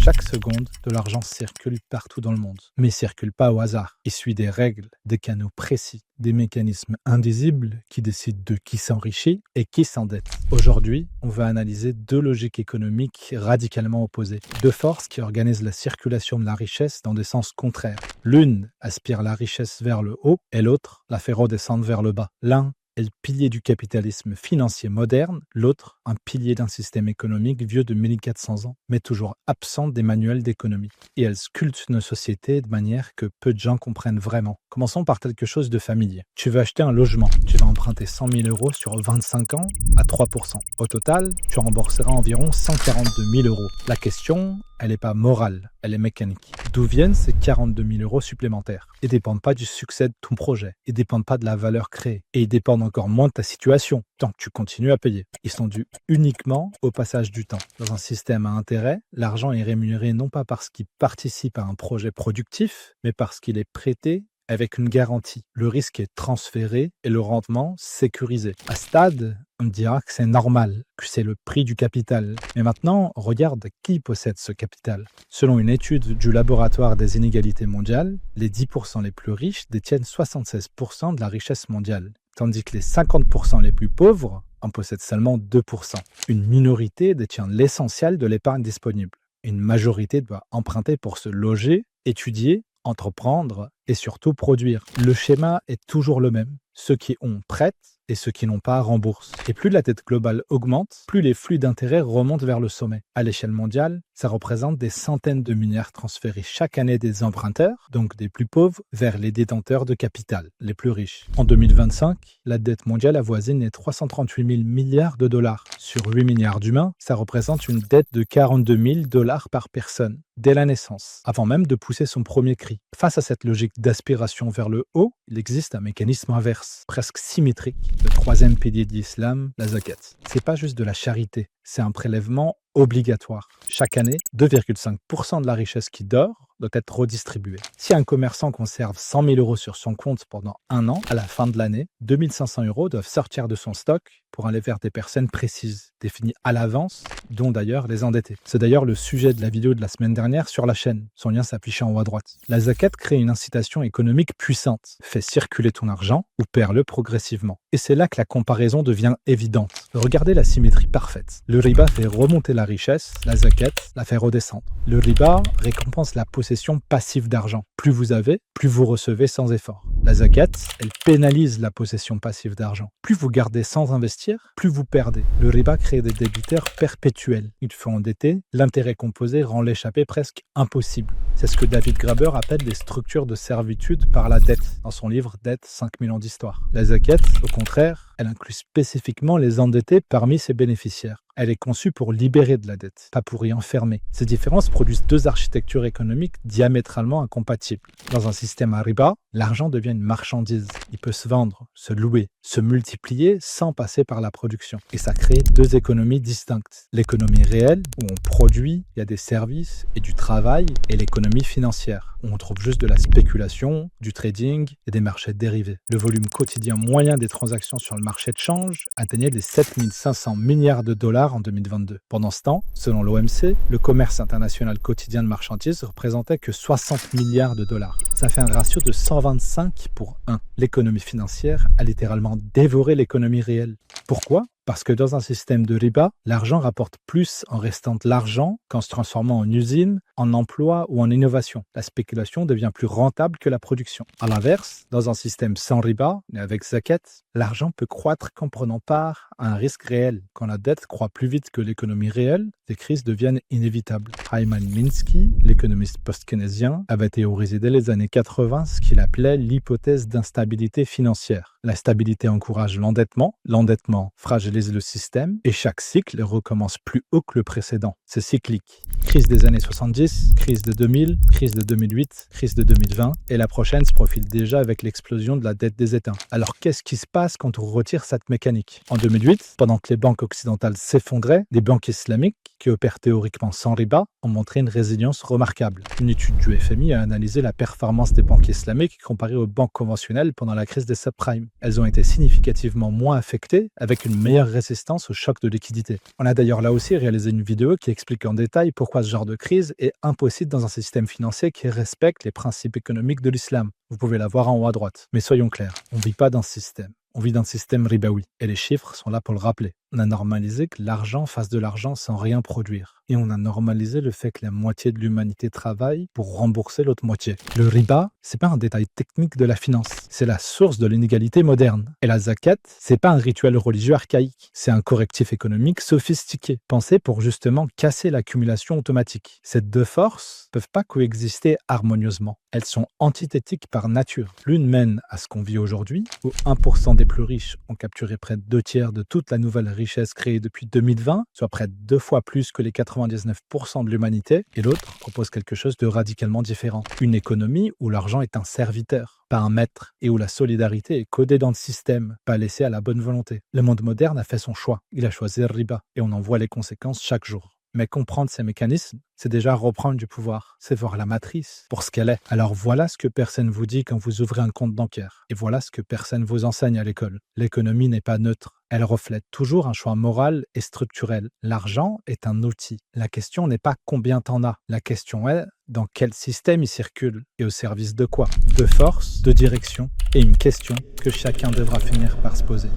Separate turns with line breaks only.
chaque seconde, de l'argent circule partout dans le monde. Mais il circule pas au hasard. Il suit des règles, des canaux précis, des mécanismes invisibles qui décident de qui s'enrichit et qui s'endette. Aujourd'hui, on va analyser deux logiques économiques radicalement opposées. Deux forces qui organisent la circulation de la richesse dans des sens contraires. L'une aspire la richesse vers le haut et l'autre la fait redescendre vers le bas. L'un est le pilier du capitalisme financier moderne, l'autre un pilier d'un système économique vieux de 1400 ans, mais toujours absent des manuels d'économie. Et elle sculpte nos sociétés de manière que peu de gens comprennent vraiment. Commençons par quelque chose de familier. Tu veux acheter un logement, tu vas emprunter 100 000 euros sur 25 ans à 3%. Au total, tu rembourseras environ 142 000 euros. La question, elle n'est pas morale, elle est mécanique. D'où viennent ces 42 000 euros supplémentaires? Ils ne dépendent pas du succès de ton projet, ils ne dépendent pas de la valeur créée, et ils dépendent encore moins de ta situation, tant que tu continues à payer. Ils sont dus uniquement au passage du temps. Dans un système à intérêt, l'argent est rémunéré non pas parce qu'il participe à un projet productif, mais parce qu'il est prêté avec une garantie. Le risque est transféré et le rendement sécurisé. À ce stade, on me dira que c'est normal, que c'est le prix du capital. Mais maintenant, regarde qui possède ce capital. Selon une étude du laboratoire des inégalités mondiales, les 10% les plus riches détiennent 76% de la richesse mondiale, tandis que les 50% les plus pauvres en possèdent seulement 2%. Une minorité détient l'essentiel de l'épargne disponible. Une majorité doit emprunter pour se loger, étudier, entreprendre et surtout produire. Le schéma est toujours le même. Ceux qui ont prêtent et ceux qui n'ont pas remboursent. Et plus la dette globale augmente, plus les flux d'intérêts remontent vers le sommet. À l'échelle mondiale, ça représente des centaines de milliards transférés chaque année des emprunteurs, donc des plus pauvres, vers les détenteurs de capital, les plus riches. En 2025, la dette mondiale avoisine les 338 000 milliards de dollars. Sur 8 milliards d'humains, ça représente une dette de 42 000 dollars par personne, dès la naissance, avant même de pousser son premier cri. Face à cette logique d'aspiration vers le haut, il existe un mécanisme inverse, presque symétrique. Le troisième pilier de l'islam, la zakat. C'est pas juste de la charité, c'est un prélèvement obligatoire. Chaque année, 2,5% de la richesse qui dort doit être redistribuée. Si un commerçant conserve 100 000 euros sur son compte pendant un an, à la fin de l'année, 2 500 euros doivent sortir de son stock pour aller vers des personnes précises, définies à l'avance, dont d'ailleurs les endettés. C'est d'ailleurs le sujet de la vidéo de la semaine dernière sur la chaîne. Son lien s'affiche en haut à droite. La zakat crée une incitation économique puissante. Fait circuler ton argent ou perds-le progressivement. Et c'est là que la comparaison devient évidente. Regardez la symétrie parfaite. Le riba fait remonter la richesse, la zakat la fait redescendre. Le riba récompense la possession passive d'argent. Plus vous avez, plus vous recevez sans effort. La zakat, elle pénalise la possession passive d'argent. Plus vous gardez sans investir, plus vous perdez. Le riba crée des débiteurs perpétuels. Une fois endetté, l'intérêt composé rend l'échappée presque impossible. C'est ce que David Graeber appelle les structures de servitude par la dette, dans son livre Dette, 5000 ans d'histoire. La zakat, au contraire, elle inclut spécifiquement les endettés parmi ses bénéficiaires. Elle est conçue pour libérer de la dette, pas pour y enfermer. Ces différences produisent deux architectures économiques diamétralement incompatibles. Dans un système à riba, l'argent devient une marchandise. Il peut se vendre, se louer, se multiplier sans passer par la production. Et ça crée deux économies distinctes. L'économie réelle, où on produit, il y a des services et du travail, et l'économie financière, où on trouve juste de la spéculation, du trading et des marchés dérivés. Le volume quotidien moyen des transactions sur le marché de change atteignait les 7 500 milliards de dollars en 2022. Pendant ce temps, selon l'OMC, le commerce international quotidien de marchandises représentait que 60 milliards de dollars. Ça fait un ratio de 125 pour 1. L'économie financière a littéralement dévoré l'économie réelle. Pourquoi ? Parce que dans un système de riba, l'argent rapporte plus en restant de l'argent qu'en se transformant en usine, en emploi ou en innovation. La spéculation devient plus rentable que la production. À l'inverse, dans un système sans riba, mais avec zakat, l'argent peut croître qu'en prenant part à un risque réel. Quand la dette croît plus vite que l'économie réelle, les crises deviennent inévitables. Hyman Minsky, l'économiste post-keynésien, avait théorisé dès les années 80 ce qu'il appelait l'hypothèse d'instabilité financière. La stabilité encourage l'endettement fragilise le système et chaque cycle recommence plus haut que le précédent. C'est cyclique. Crise des années 70, crise de 2000, crise de 2008, crise de 2020 et la prochaine se profile déjà avec l'explosion de la dette des États. Alors qu'est-ce qui se passe quand on retire cette mécanique ? En 2008, pendant que les banques occidentales s'effondraient, les banques islamiques, qui opèrent théoriquement sans riba, ont montré une résilience remarquable. Une étude du FMI a analysé la performance des banques islamiques comparée aux banques conventionnelles pendant la crise des subprimes. Elles ont été significativement moins affectées, avec une meilleure résistance aux chocs de liquidité. On a d'ailleurs là aussi réalisé une vidéo qui explique en détail pourquoi ce genre de crise est impossible dans un système financier qui respecte les principes économiques de l'islam. Vous pouvez la voir en haut à droite. Mais soyons clairs, on ne vit pas dans ce système. On vit dans un système ribaoui. Et les chiffres sont là pour le rappeler. On a normalisé que l'argent fasse de l'argent sans rien produire. Et on a normalisé le fait que la moitié de l'humanité travaille pour rembourser l'autre moitié. Le riba, c'est pas un détail technique de la finance. C'est la source de l'inégalité moderne. Et la zakat, c'est pas un rituel religieux archaïque. C'est un correctif économique sophistiqué, pensé pour justement casser l'accumulation automatique. Ces deux forces peuvent pas coexister harmonieusement. Elles sont antithétiques par nature. L'une mène à ce qu'on vit aujourd'hui, où 1% des plus riches ont capturé près de 2/3 de toute la nouvelle richesse créée depuis 2020, soit près de 2 fois plus que les 99% de l'humanité, et l'autre propose quelque chose de radicalement différent. Une économie où l'argent est un serviteur, pas un maître, et où la solidarité est codée dans le système, pas laissée à la bonne volonté. Le monde moderne a fait son choix. Il a choisi le riba, et on en voit les conséquences chaque jour. Mais comprendre ces mécanismes, c'est déjà reprendre du pouvoir. C'est voir la matrice pour ce qu'elle est. Alors voilà ce que personne vous dit quand vous ouvrez un compte bancaire. Et voilà ce que personne vous enseigne à l'école. L'économie n'est pas neutre. Elle reflète toujours un choix moral et structurel. L'argent est un outil. La question n'est pas combien t'en as. La question est dans quel système il circule et au service de quoi. De force, de direction et une question que chacun devra finir par se poser.